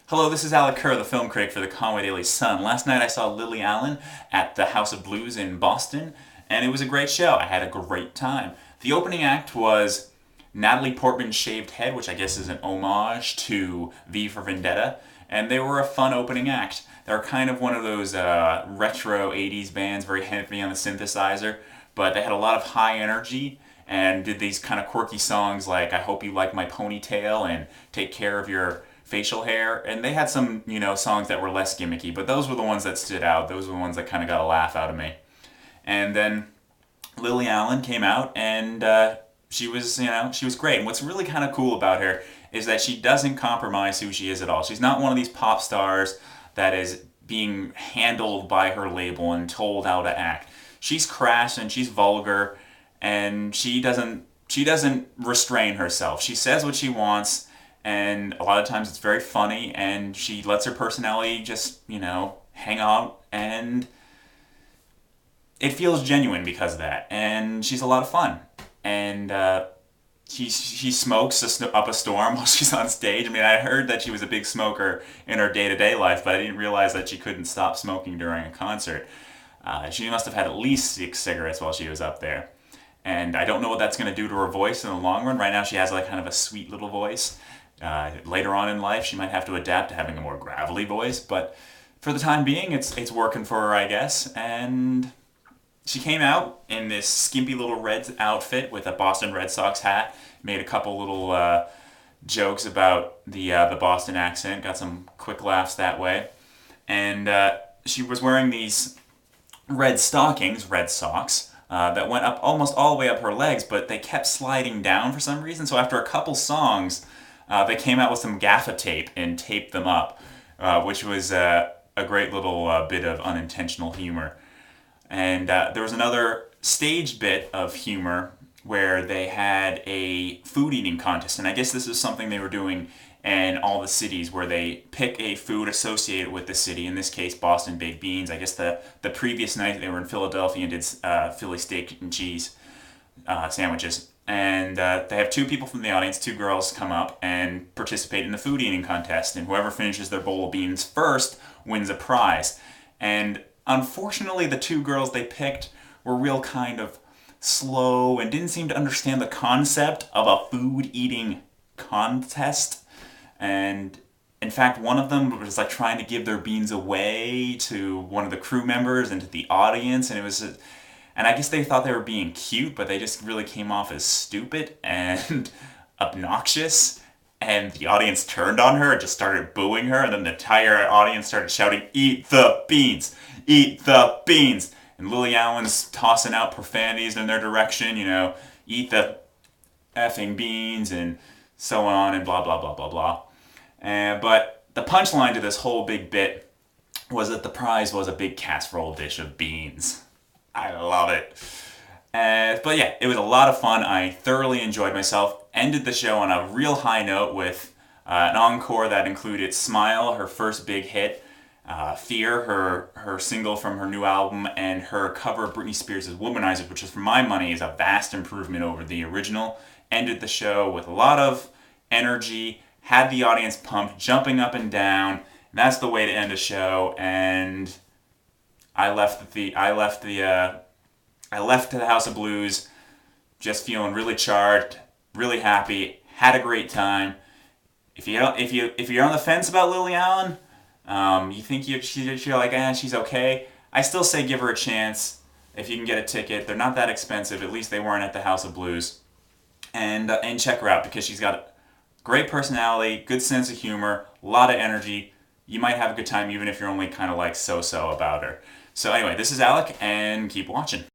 Hello, this is Alec Kerr, the film critic for the Conway Daily Sun. Last night I saw Lily Allen at the House of Blues in Boston, and it was a great show. I had a great time. The opening act was Natalie Portman's shaved head, which I guess is an homage to V for Vendetta, and they were a fun opening act. They're kind of one of those retro 80s bands, very heavy on the synthesizer, but they had a lot of high energy and did these kind of quirky songs like I Hope You Like My Ponytail and Take Care of Your Facial Hair. And they had some, songs that were less gimmicky, but those were the ones that stood out. Those were the ones that kind of got a laugh out of me. And then Lily Allen came out and she was, she was great. And what's really kind of cool about her is that she doesn't compromise who she is at all. She's not one of these pop stars that is being handled by her label and told how to act. She's crass and she's vulgar, and she doesn't restrain herself. She says what she wants, and a lot of times it's very funny, and she lets her personality just, hang out, and it feels genuine because of that. And she's a lot of fun. And she smokes up a storm while she's on stage. I mean, I heard that she was a big smoker in her day-to-day life, but I didn't realize that she couldn't stop smoking during a concert. She must have had at least 6 cigarettes while she was up there. And I don't know what that's going to do to her voice in the long run. Right now she has like kind of a sweet little voice. Later on in life she might have to adapt to having a more gravelly voice, but for the time being it's working for her, I guess. And she came out in this skimpy little red outfit with a Boston Red Sox hat, made a couple little jokes about the Boston accent, got some quick laughs that way. And she was wearing these red stockings, red socks, that went up almost all the way up her legs, but they kept sliding down for some reason. So after a couple songs, they came out with some gaffer tape and taped them up, which was a great little bit of unintentional humor. And there was another staged bit of humor where they had a food eating contest, and I guess this is something they were doing in all the cities where they pick a food associated with the city. In this case, Boston baked beans. I guess the previous night they were in Philadelphia and did Philly steak and cheese sandwiches. And they have 2 people from the audience, 2 girls, come up and participate in the food eating contest. And whoever finishes their bowl of beans first wins a prize. And unfortunately, the 2 girls they picked were real kind of slow and didn't seem to understand the concept of a food eating contest. And in fact, one of them was like trying to give their beans away to one of the crew members and to the audience, and and I guess they thought they were being cute, but they just really came off as stupid and obnoxious. And the audience turned on her and just started booing her, and then the entire audience started shouting, "Eat the beans! Eat the beans!" And Lily Allen's tossing out profanities in their direction, eat the effing beans, and so on, and blah, blah, blah, blah, blah. But the punchline to this whole big bit was that the prize was a big casserole dish of beans. I love it. But yeah, it was a lot of fun. I thoroughly enjoyed myself. Ended the show on a real high note with an encore that included Smile, her first big hit, Fear, her single from her new album, and her cover of Britney Spears' Womanizer, which is, for my money, is a vast improvement over the original. Ended the show with a lot of energy, had the audience pumped, jumping up and down. And that's the way to end a show. And I left the House of Blues just feeling really charged, really happy, had a great time. If you're on the fence about Lily Allen, you think you're like, she's okay, I still say give her a chance if you can get a ticket. They're not that expensive. At least they weren't at the House of Blues. And check her out because she's got great personality, good sense of humor, a lot of energy. You might have a good time even if you're only kind of like so-so about her. So anyway, this is Alec, and keep watching.